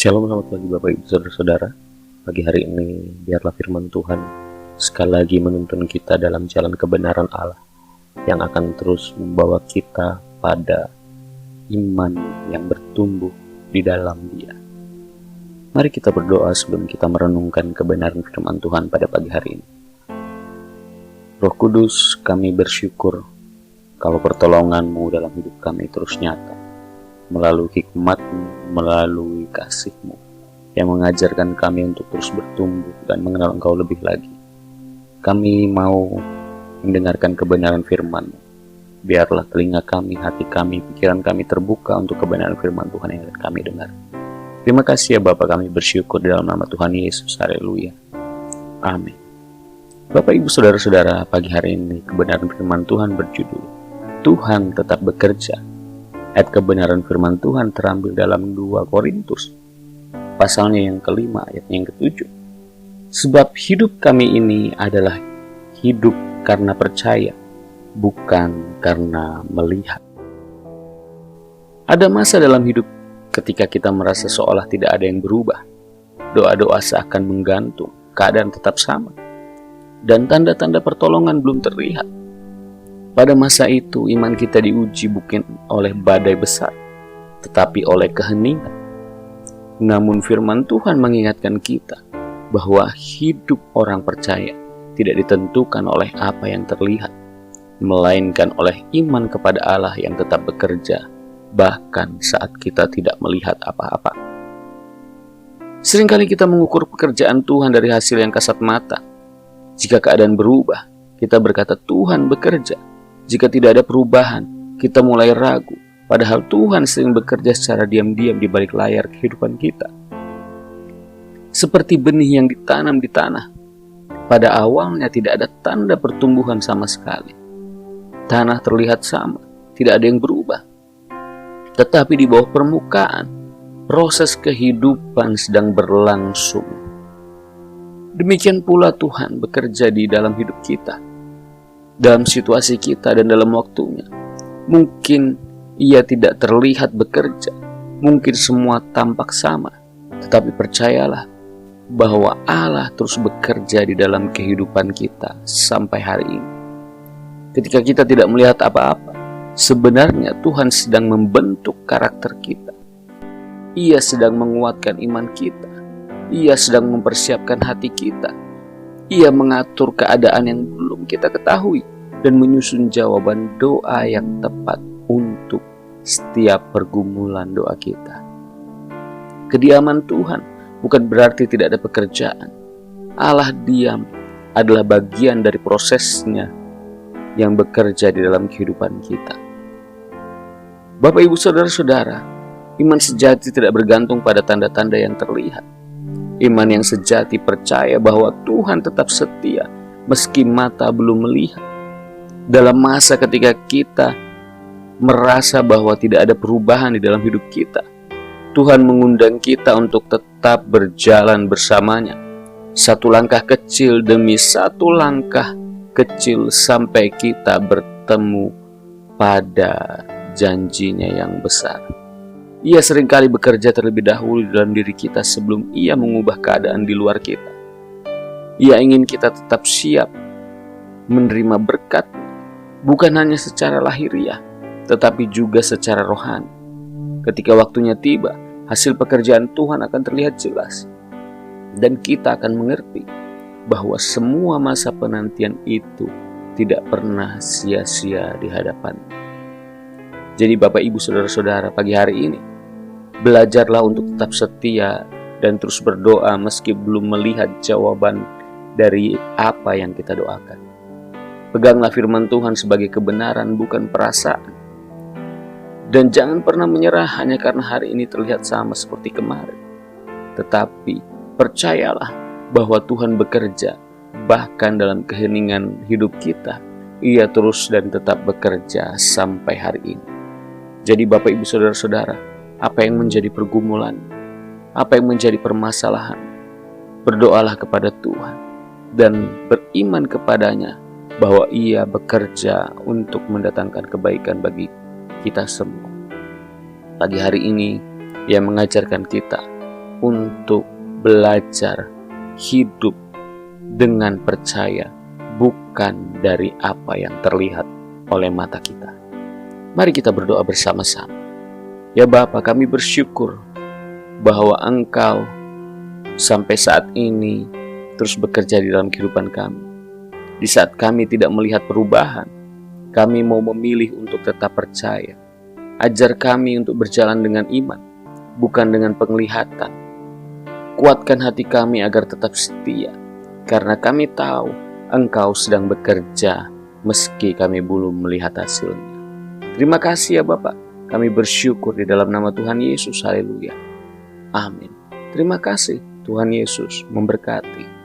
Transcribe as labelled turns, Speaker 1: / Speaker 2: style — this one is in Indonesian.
Speaker 1: Shalom, selamat pagi Bapak Ibu Saudara-saudara. Pagi hari ini biarlah firman Tuhan sekali lagi menuntun kita dalam jalan kebenaran Allah yang akan terus membawa kita pada iman yang bertumbuh di dalam Dia. Mari kita berdoa sebelum kita merenungkan kebenaran firman Tuhan pada pagi hari ini. Roh Kudus, kami bersyukur kalau pertolongan-Mu dalam hidup kami terus nyata melalui hikmat-Mu, melalui kasih-Mu yang mengajarkan kami untuk terus bertumbuh dan mengenal Engkau lebih lagi. Kami mau mendengarkan kebenaran firman-Mu. Biarlah telinga kami, hati kami, pikiran kami terbuka untuk kebenaran firman Tuhan yang akan kami dengar. Terima kasih ya Bapa, kami bersyukur di dalam nama Tuhan Yesus. Haleluya. Amin. Bapak Ibu Saudara-saudara, pagi hari ini kebenaran firman Tuhan berjudul Tuhan tetap bekerja. Ayat kebenaran firman Tuhan terambil dalam 2 Korintus, pasalnya yang kelima, ayat yang ke-7. Sebab hidup kami ini adalah hidup karena percaya, bukan karena melihat. Ada masa dalam hidup ketika kita merasa seolah tidak ada yang berubah. Doa-doa seakan menggantung, keadaan tetap sama, dan tanda-tanda pertolongan belum terlihat. Pada masa itu, iman kita diuji bukan oleh badai besar, tetapi oleh keheningan. Namun firman Tuhan mengingatkan kita bahwa hidup orang percaya tidak ditentukan oleh apa yang terlihat, melainkan oleh iman kepada Allah yang tetap bekerja, bahkan saat kita tidak melihat apa-apa. Seringkali kita mengukur pekerjaan Tuhan dari hasil yang kasat mata. Jika keadaan berubah, kita berkata Tuhan bekerja. Jika tidak ada perubahan, kita mulai ragu, padahal Tuhan sering bekerja secara diam-diam di balik layar kehidupan kita. Seperti benih yang ditanam di tanah, pada awalnya tidak ada tanda pertumbuhan sama sekali. Tanah terlihat sama, tidak ada yang berubah. Tetapi di bawah permukaan, proses kehidupan sedang berlangsung. Demikian pula Tuhan bekerja di dalam hidup kita, dalam situasi kita dan dalam waktunya. Mungkin Ia tidak terlihat bekerja, mungkin semua tampak sama, tetapi percayalah bahwa Allah terus bekerja di dalam kehidupan kita sampai hari ini. Ketika kita tidak melihat apa-apa, sebenarnya Tuhan sedang membentuk karakter kita. Ia sedang menguatkan iman kita. Ia sedang mempersiapkan hati kita. Ia mengatur keadaan yang belum kita ketahui dan menyusun jawaban doa yang tepat untuk setiap pergumulan doa kita. Kediaman Tuhan bukan berarti tidak ada pekerjaan. Allah diam adalah bagian dari prosesnya yang bekerja di dalam kehidupan kita. Bapak Ibu Saudara-saudara, iman sejati tidak bergantung pada tanda-tanda yang terlihat. Iman yang sejati percaya bahwa Tuhan tetap setia meski mata belum melihat. Dalam masa ketika kita merasa bahwa tidak ada perubahan di dalam hidup kita, Tuhan mengundang kita untuk tetap berjalan bersamanya. Satu langkah kecil demi satu langkah kecil sampai kita bertemu pada janjinya yang besar. Ia seringkali bekerja terlebih dahulu dalam diri kita sebelum Ia mengubah keadaan di luar kita. Ia ingin kita tetap siap menerima berkat, bukan hanya secara lahiriah, tetapi juga secara rohani. Ketika waktunya tiba, hasil pekerjaan Tuhan akan terlihat jelas, dan kita akan mengerti bahwa semua masa penantian itu tidak pernah sia-sia di hadapan. Jadi Bapak Ibu Saudara-saudara, pagi hari ini belajarlah untuk tetap setia dan terus berdoa meski belum melihat jawaban dari apa yang kita doakan. Peganglah firman Tuhan sebagai kebenaran, bukan perasaan. Dan jangan pernah menyerah hanya karena hari ini terlihat sama seperti kemarin. Tetapi percayalah bahwa Tuhan bekerja, bahkan dalam keheningan hidup kita, Ia terus dan tetap bekerja sampai hari ini. Jadi Bapak Ibu Saudara-saudara, apa yang menjadi pergumulan, apa yang menjadi permasalahan, berdoalah kepada Tuhan dan beriman kepadanya bahwa Ia bekerja untuk mendatangkan kebaikan bagi kita semua. Pagi hari ini Ia mengajarkan kita untuk belajar hidup dengan percaya, bukan dari apa yang terlihat oleh mata kita. Mari kita berdoa bersama-sama. Ya Bapa, kami bersyukur bahwa Engkau sampai saat ini terus bekerja di dalam kehidupan kami. Di saat kami tidak melihat perubahan, kami mau memilih untuk tetap percaya. Ajar kami untuk berjalan dengan iman, bukan dengan penglihatan. Kuatkan hati kami agar tetap setia, karena kami tahu Engkau sedang bekerja meski kami belum melihat hasilnya. Terima kasih ya Bapak, kami bersyukur di dalam nama Tuhan Yesus. Haleluya. Amin. Terima kasih. Tuhan Yesus memberkati.